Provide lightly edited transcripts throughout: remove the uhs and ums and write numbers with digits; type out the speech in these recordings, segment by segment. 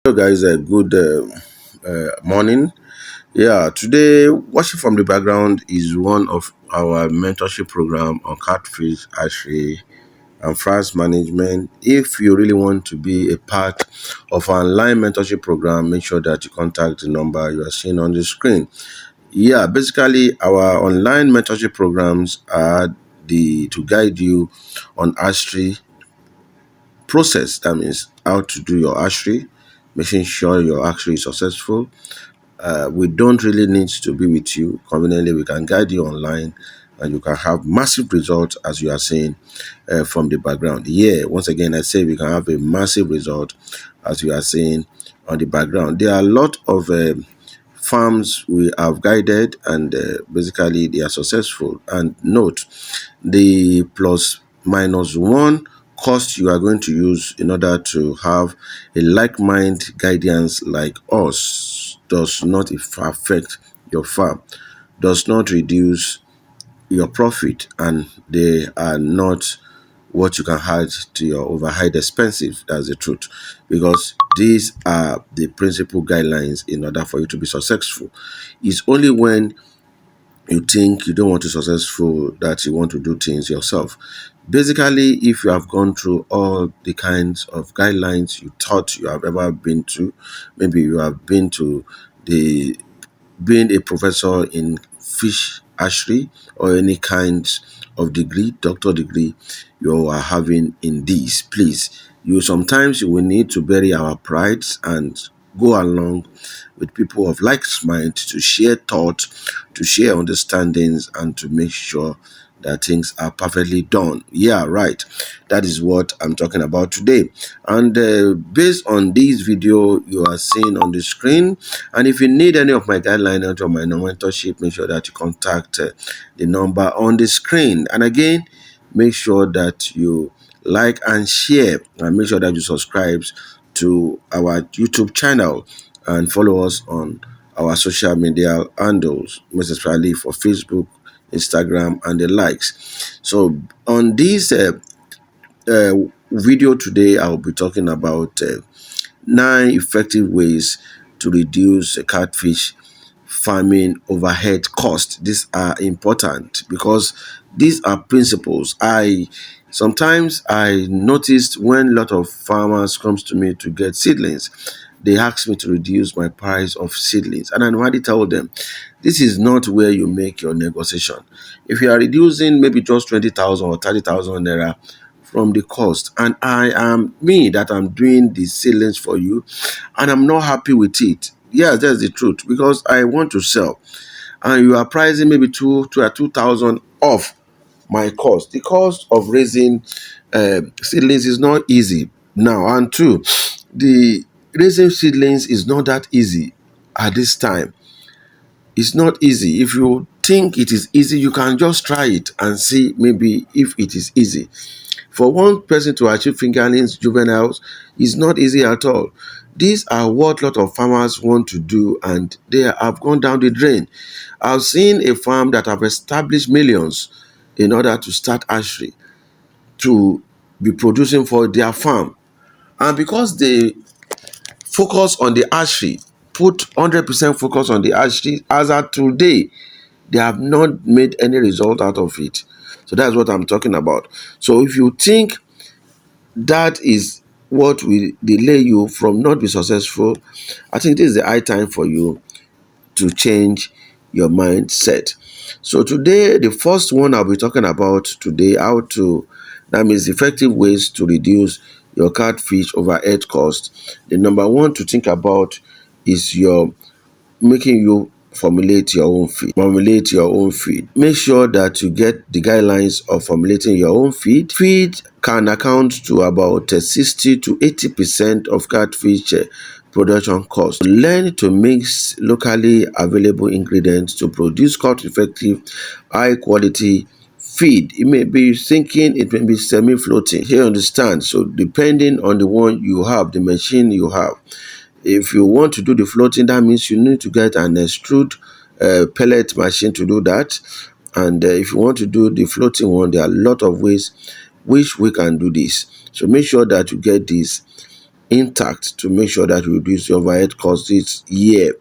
Hello guys, good morning. Yeah, today watching from the background is one of our mentorship program on catfish, hatchery, and France management. If you really want to be a part of our online mentorship program, make sure that you contact the number you are seeing on the screen. Yeah, basically our online mentorship programs are the to guide you on hatchery process. That means how to do your hatchery, making sure your hatchery is successful. We don't really need to be with you conveniently. We can guide you online and you can have massive results as you are seeing from the background. Yeah, once again, I say we can have a massive result as you are seeing on the background. There are a lot of farms we have guided and basically they are successful. And note, the plus minus one cost you are going to use in order to have a like-mind guidance like us does not affect your farm, does not reduce your profit, and they are not what you can add to your overhead expenses. That's the truth, because these are the principal guidelines in order for you to be successful. It's only when you think you don't want to be successful that you want to do things yourself. Basically, if you have gone through all the kinds of guidelines you thought you have ever been to, maybe you have been to the being a professor in fish hatchery or any kind of degree, doctor degree you are having in this, please, you sometimes you will need to bury our prides and go along with people of like mind to share thoughts, to share understandings, and to make sure that things are perfectly done. Yeah, right. That is what I'm talking about today. And based on this video you are seeing on the screen, and if you need any of my guidelines or my mentorship, make sure that you contact the number on the screen. And again, make sure that you like and share, and make sure that you subscribe to our YouTube channel and follow us on our social media handles, most especially for Facebook, Instagram, and the likes. So on this uh, video today, I'll be talking about 9 effective ways to reduce catfish farming overhead cost. These are important because these are principles. I sometimes I noticed when a lot of farmers comes to me to get seedlings, they ask me to reduce my price of seedlings, and I already told them this is not where you make your negotiation. If you are reducing maybe just 20,000 or 30,000 naira from the cost, and I am me that I'm doing the seedlings for you, and I'm not happy with it. Yes, that's the truth, because I want to sell, and you are pricing maybe 2,000 off my cost. The cost of raising seedlings is not easy now, and two, the raising seedlings is not that easy at this time. It's not easy. If you think it is easy, you can just try it and see maybe if it is easy. For one person to achieve fingerlings juveniles is not easy at all. These are what a lot of farmers want to do, and they have gone down the drain. I've seen a farm that have established millions in order to start hatchery to be producing for their farm. And because they focus on the hatchery, put 100% focus on the hatchery, as at today, they have not made any result out of it. So that's what I'm talking about. So if you think that is what will delay you from not be successful, I think this is the high time for you to change your mindset. So today, the first one I'll be talking about today, how to, that means effective ways to reduce your catfish overhead cost. The number one to think about is your making you formulate your own feed. Formulate your own feed. Make sure that you get the guidelines of formulating your own feed. Feed can account to about 60 to 80% of catfish production cost. Learn to mix locally available ingredients to produce cost-effective, high-quality feed. It may be sinking, it may be semi-floating. Here, understand. So depending on the one you have, the machine you have. If you want to do the floating, that means you need to get an extrude pellet machine to do that. And if you want to do the floating one, there are a lot of ways which we can do this. So make sure that you get this intact to make sure that you reduce your overhead costs this year.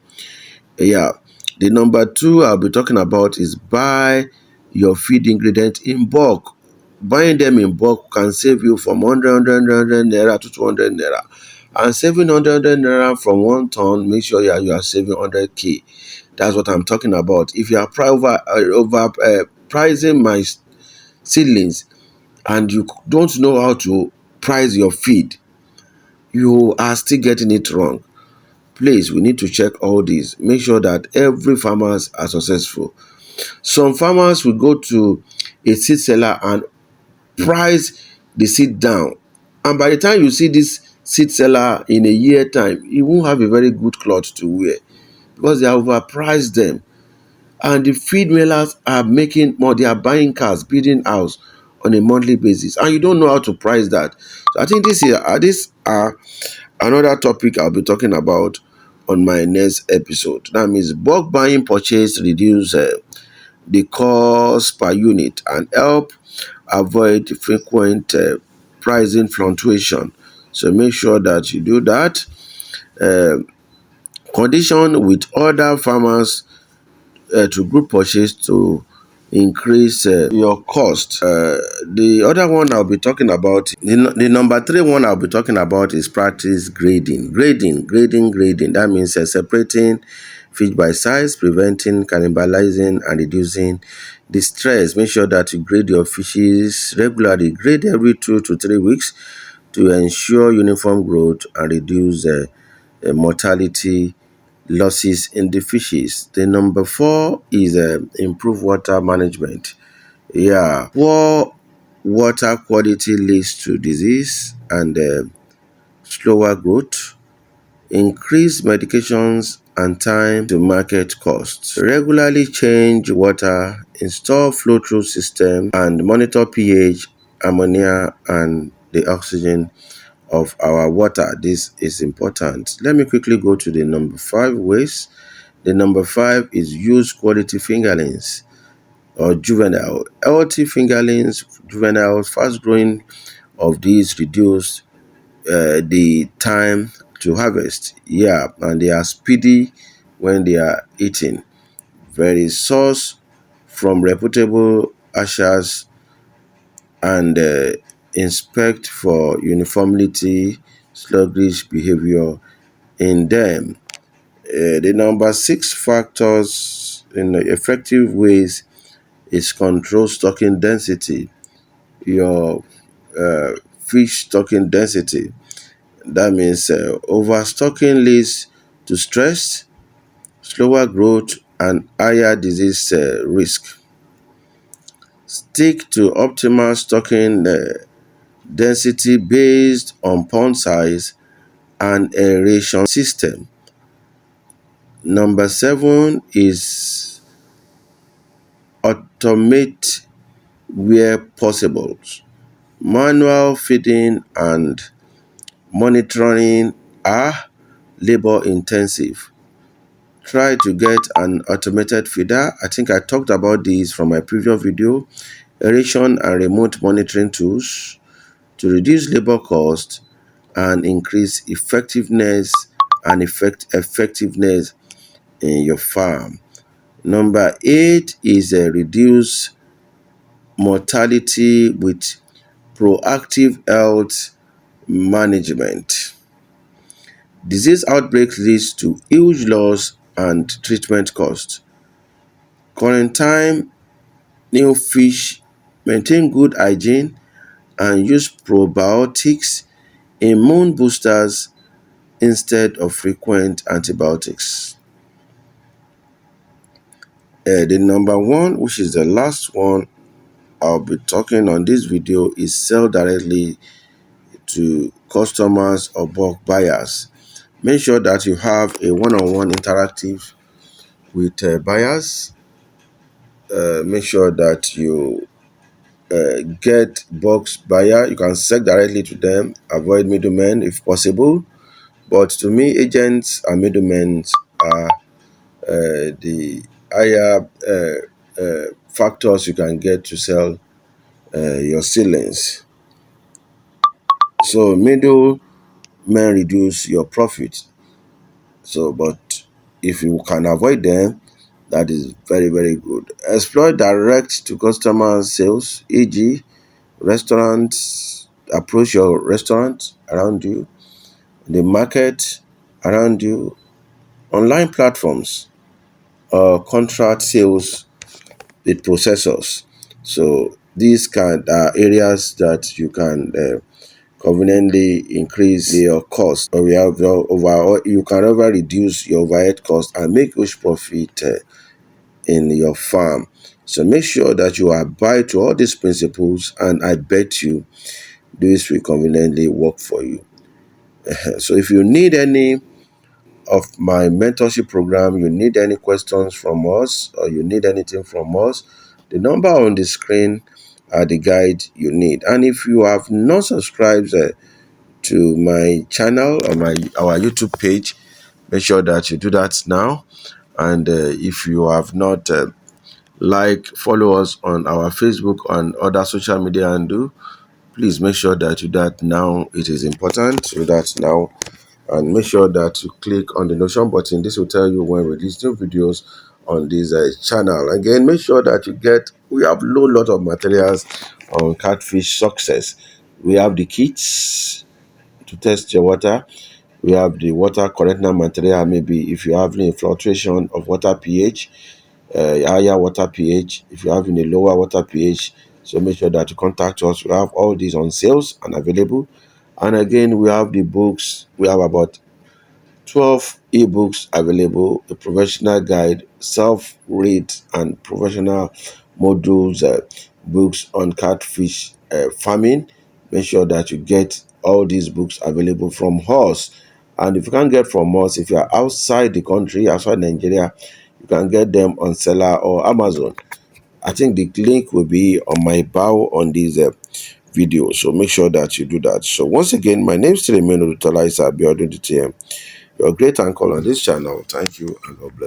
Yeah. The number two I'll be talking about is buy your feed ingredients in bulk. Buying them in bulk can save you from 100 naira to 200 naira. And saving 100 naira from 1 ton, make sure you are saving 100k. That's what I'm talking about. If you are over pricing my seedlings and you don't know how to price your feed, you are still getting it wrong. Please, we need to check all these. Make sure that every farmers are successful. Some farmers will go to a seed seller and price the seed down. And by the time you see this seed seller in a year time, he won't have a very good cloth to wear because they have overpriced them. And the feed millers are making more. They are buying cars, building house on a monthly basis, and you don't know how to price that. So I think this are another topic I'll be talking about on my next episode. That means bulk buying purchase reduce the cost per unit and help avoid frequent pricing fluctuation. So make sure that you do that. Uh, Condition with other farmers to group purchase to increase your cost. The other one I'll be talking about, the number three one I'll be talking about is practice grading. Grading. That means separating fish by size, preventing cannibalizing, and reducing the stress. Make sure that you grade your fishes regularly. Grade every 2 to 3 weeks to ensure uniform growth and reduce mortality losses in the fishes. The number four is improve water management. Yeah, poor water quality leads to disease and slower growth, increased medications and time to market costs. Regularly change water, install flow-through system, and monitor pH, ammonia, and the oxygen of our water. This is important. Let me quickly go to the number five ways. The number five is use quality fingerlings or juvenile. Healthy fingerlings, juvenile, fast growing of these reduce the time to harvest. Yeah, and they are speedy when they are eating. Very source from reputable ushers and inspect for uniformity, sluggish behavior in them. The number six factors in effective ways is control stocking density, your fish stocking density. That means overstocking leads to stress, slower growth, and higher disease risk. Stick to optimal stocking density based on pond size and aeration system. Number seven is automate where possible. Manual feeding and monitoring are labor intensive. Try to get an automated feeder. I think I talked about this from my previous video. Aeration and remote monitoring tools to reduce labor cost and increase effectiveness and effectiveness in your farm. Number eight is reduce mortality with proactive health management. Disease outbreaks leads to huge loss and treatment costs. Quarantine new fish, maintain good hygiene, and use probiotics, immune boosters instead of frequent antibiotics. The number one, which is the last one I'll be talking on this video, is sell directly to customers or bulk buyers. Make sure that you have a one-on-one interactive with buyers. Make sure that you get box buyer. You can sell directly to them. Avoid middlemen if possible. But to me, agents and middlemen are the higher factors you can get to sell your seedlings. So may reduce your profit. So, but if you can avoid them, that is very, very good. Explore direct to customer sales, e.g., restaurants. Approach your restaurant around you, the market around you, online platforms, or contract sales with processors. So these kind are areas that you can conveniently increase your cost, or we have your over, you can ever reduce your overhead cost and make huge profit in your farm. So make sure that you abide to all these principles, and I bet you this will conveniently work for you. So if you need any of my mentorship program, you need any questions from us, or you need anything from us, the number on the screen are the guide you need. And if you have not subscribed to my channel or my our YouTube page, make sure that you do that now. And if you have not follow us on our Facebook and other social media and do, please make sure that you do that now. It is important to do that now, and make sure that you click on the notification button. This will tell you when we release new videos on this channel. Again, make sure that we have lot of materials on catfish success. We have the kits to test your water. We have the water corrector material. Maybe if you have any fluctuation of water pH, higher water pH, if you have in a lower water pH, so make sure that you contact us. We have all these on sales and available. And again, we have the books. We have about 12 ebooks available, a professional guide, self-read, and professional modules, books on catfish farming. Make sure that you get all these books available from us. And if you can't get from us, if you are outside the country, outside Nigeria, you can get them on Seller or Amazon. I think the link will be on my bio on this video. So make sure that you do that. So once again, my name is Tilemeno Tolaisa Abiodun DTM. You're a great uncle on this channel. Thank you, and God bless.